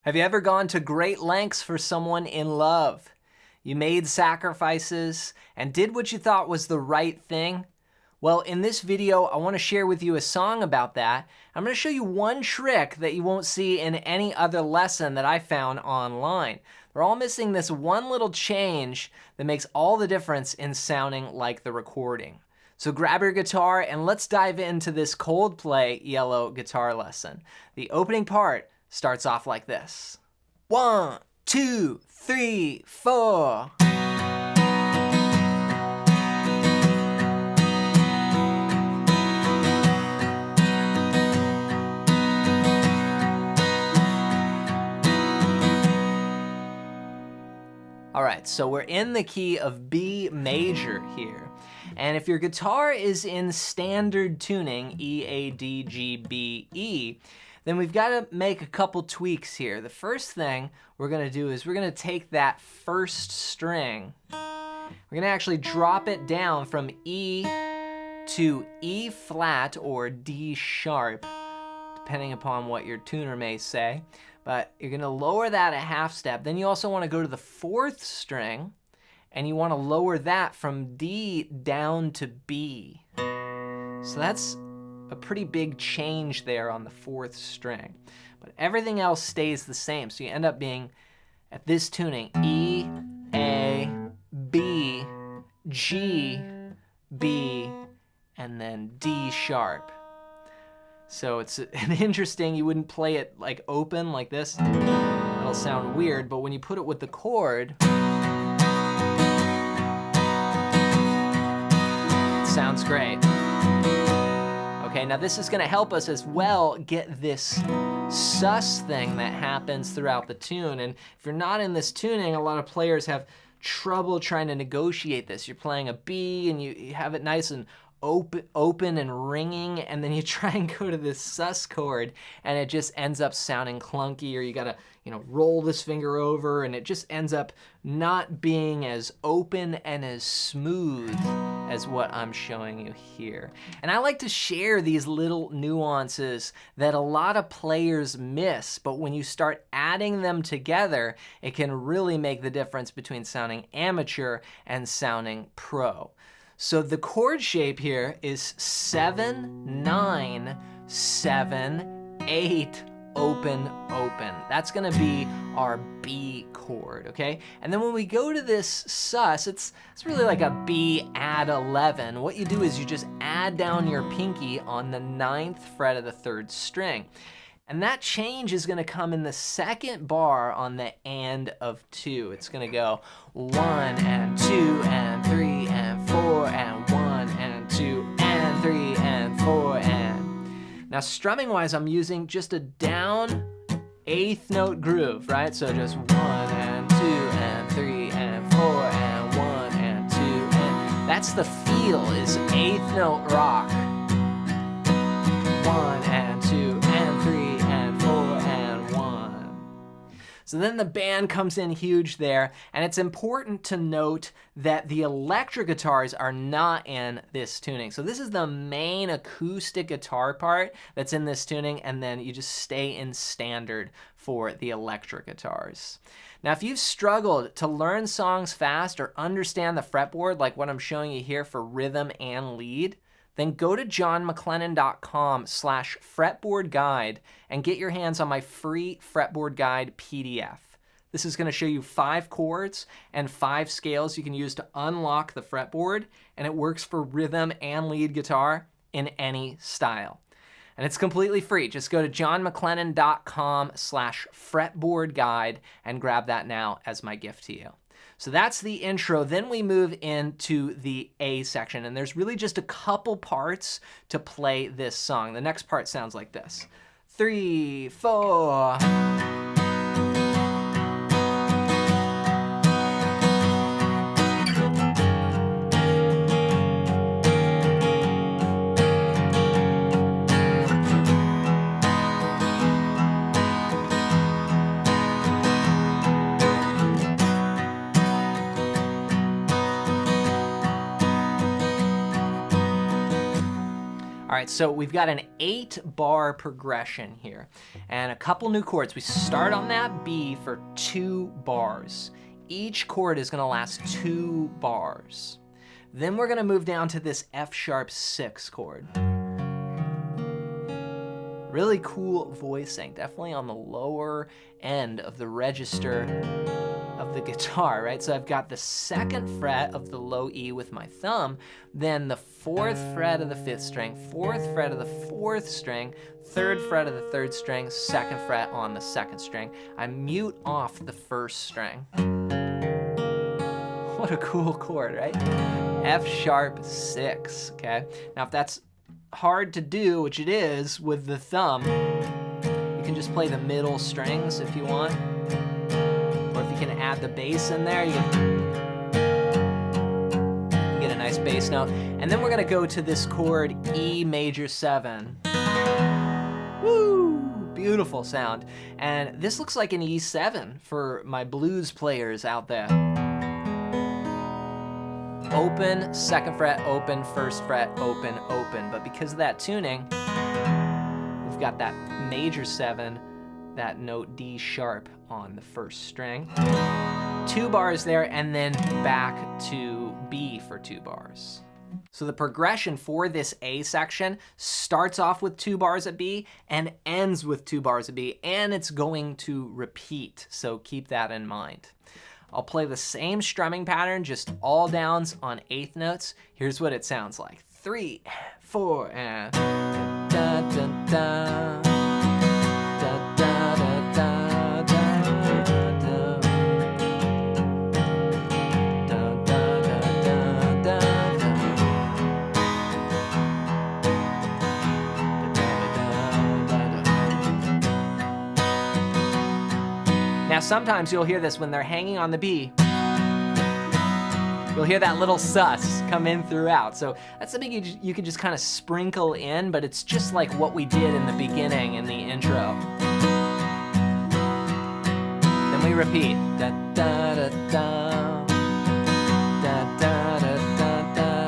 Have you ever gone to great lengths for someone in love? You made sacrifices and did what you thought was the right thing? Well, in this video, I want to share with you a song about that. I'm going to show you one trick that you won't see in any other lesson that I found online. They're all missing this one little change that makes all the difference in sounding like the recording. So grab your guitar and let's dive into this Coldplay Yellow guitar lesson. The opening part starts off like this. 1, 2, 3, 4. All right, so we're in the key of B major here. And if your guitar is in standard tuning, E, A, D, G, B, E, then we've got to make a couple tweaks here. The first thing we're going to do is we're going to take that first string. We're going to actually drop it down from E to E flat or D sharp, depending upon what your tuner may say. But you're going to lower that a half step. Then you also want to go to the fourth string, and you want to lower that from D down to B. So that's a pretty big change there on the fourth string. But everything else stays the same. So you end up being, at this tuning, E, A, B, G, B, and then D sharp. So it's an interesting, you wouldn't play it like open like this. That'll sound weird, but when you put it with the chord, it sounds great. Okay, now this is gonna help us as well get this sus thing that happens throughout the tune. And if you're not in this tuning, a lot of players have trouble trying to negotiate this. You're playing a B and you have it nice and open and ringing, and then you try and go to this sus chord and it just ends up sounding clunky, or you gotta, roll this finger over, and it just ends up not being as open and as smooth as what I'm showing you here. And I like to share these little nuances that a lot of players miss, but when you start adding them together, it can really make the difference between sounding amateur and sounding pro. So the chord shape here is 7, 9, 7, 8, open, open. That's gonna be our B chord, okay? And then when we go to this sus, it's really like a B add 11. What you do is you just add down your pinky on the 9th fret of the 3rd string. And that change is gonna come in the second bar on the and of 2. It's gonna go 1 and 2 and 3 and 4 and 1 and 2 and 3 and 4 and. Now strumming wise, I'm using just a down 8th note groove, right? So just 1 and 2 and 3 and 4 and 1 and 2 and. That's the feel, is 8th note rock. 1 and 2 and 3 and 4 and 1. So then the band comes in huge there, and it's important to note that the electric guitars are not in this tuning. So this is the main acoustic guitar part that's in this tuning, and then you just stay in standard for the electric guitars. Now, if you've struggled to learn songs fast or understand the fretboard, like what I'm showing you here for rhythm and lead, then go to johnmcclennan.com/fretboard guide and get your hands on my free fretboard guide PDF. This is going to show you 5 chords and 5 scales you can use to unlock the fretboard, and it works for rhythm and lead guitar in any style. And it's completely free. Just go to johnmcclennan.com/fretboard guide and grab that now as my gift to you. So that's the intro. Then we move into the A section, and there's really just a couple parts to play this song. The next part sounds like this. 3, 4. All right, right, so we've got an 8-bar progression here and a couple new chords. We start on that B for 2 bars. Each chord is gonna last 2 bars. Then we're gonna move down to this F-sharp 6 chord. Really cool voicing, definitely on the lower end of the register of the guitar, right? So I've got the 2nd fret of the low E with my thumb, then the 4th fret of the 5th string, 4th fret of the 4th string, 3rd fret of the 3rd string, 2nd fret on the 2nd string. I mute off the 1st string. What a cool chord, right? F-sharp 6, okay? Now if that's hard to do, which it is, with the thumb, you can just play the middle strings if you want. Or if you can add the bass in there, you get a nice bass note. And then we're gonna go to this chord E major 7. Woo! Beautiful sound. And this looks like an E7 for my blues players out there. Open, 2nd fret, open, 1st fret, open, open. But because of that tuning, we've got that major 7, that note D sharp on the 1st string. 2 bars there, and then back to B for 2 bars. So the progression for this A section starts off with 2 bars of B and ends with 2 bars of B, and it's going to repeat, so keep that in mind. I'll play the same strumming pattern, just all downs on 8th notes. Here's what it sounds like. 3, 4, and da da da. Now sometimes you'll hear this when they're hanging on the B. You'll hear that little sus come in throughout. So that's something you can just kind of sprinkle in, but it's just like what we did in the beginning in the intro. Then we repeat. Da, da, da, da. Da, da, da, da, da.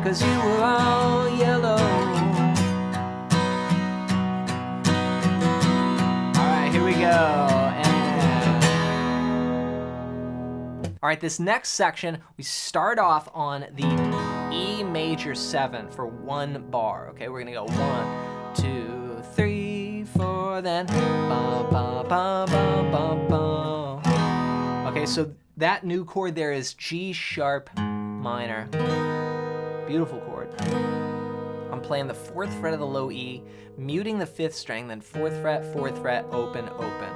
Cause you were all yellow. All right, here we go. All right, this next section, we start off on the E major 7 for 1 bar. Okay, we're gonna go 1, 2, 3, 4, then ba ba ba ba ba ba. Okay, so that new chord there is G sharp minor. Beautiful chord. I'm playing the 4th fret of the low E, muting the 5th string, then 4th fret, 4th fret, open, open.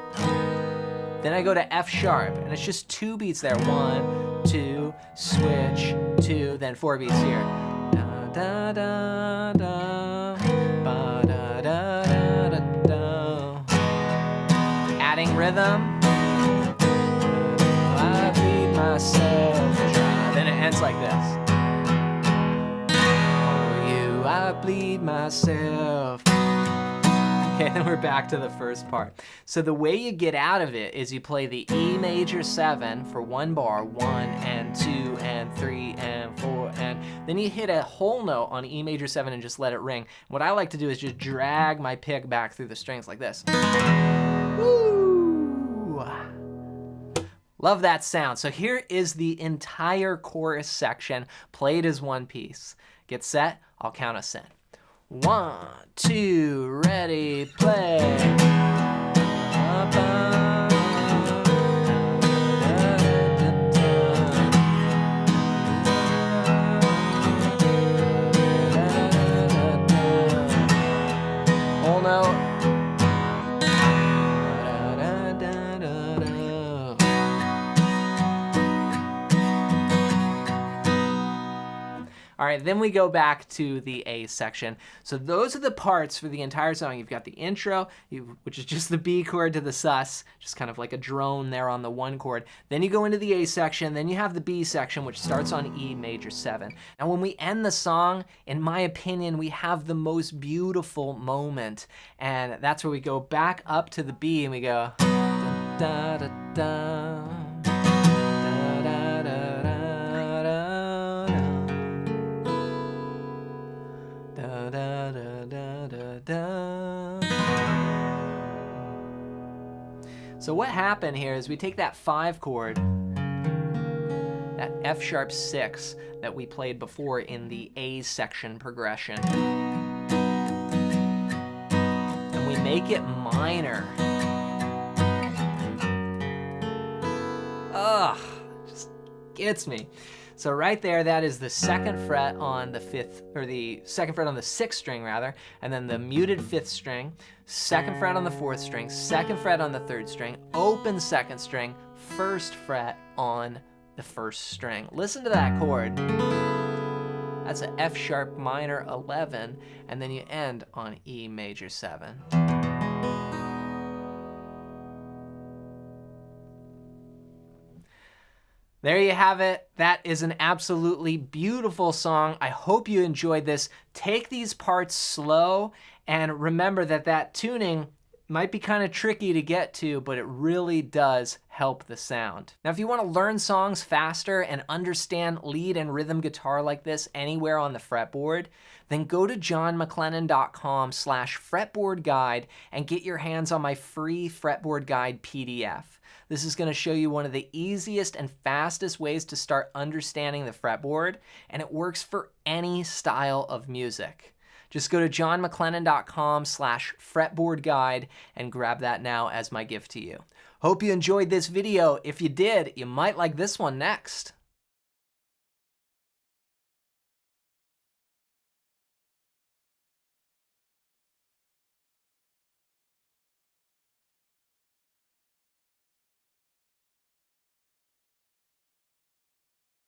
Then I go to F sharp, and it's just 2 beats there. 1, 2, switch, 2, then 4 beats here. Da da da da, ba da da da da da. Adding rhythm. I bleed myself dry. Then it ends like this. I bleed myself. Okay, then we're back to the first part. So the way you get out of it is you play the E major 7 for 1 bar, 1 and 2 and 3 and 4, and then you hit a whole note on E major 7 and just let it ring. What I like to do is just drag my pick back through the strings like this. Woo! Love that sound. So here is the entire chorus section played as one piece. Get set, I'll count us in. 1, 2, ready, play. Whole note. All right, then we go back to the A section. So those are the parts for the entire song. You've got the intro, which is just the B chord to the sus, just kind of like a drone there on the 1 chord. Then you go into the A section, then you have the B section, which starts on E major 7. Now when we end the song, in my opinion, we have the most beautiful moment. And that's where we go back up to the B and we go... da da da. So what happened here is we take that 5 chord, that F sharp 6 that we played before in the A section progression, and we make it minor. Ugh, just gets me. So right there, that is the 2nd fret on the 5th, or the 2nd fret on the 6th string rather, and then the muted 5th string, 2nd fret on the 4th string, 2nd fret on the 3rd string, open 2nd string, 1st fret on the 1st string. Listen to that chord. That's an F sharp minor 11, and then you end on E major 7. There you have it. That is an absolutely beautiful song. I hope you enjoyed this. Take these parts slow, and remember that that tuning might be kind of tricky to get to, but it really does help the sound. Now, if you want to learn songs faster and understand lead and rhythm guitar like this anywhere on the fretboard, then go to johnmclennan.com/fretboard guide and get your hands on my free fretboard guide PDF. This is going to show you one of the easiest and fastest ways to start understanding the fretboard, and it works for any style of music. Just go to johnmclennan.com/fretboard guide and grab that now as my gift to you. Hope you enjoyed this video. If you did, you might like this one next.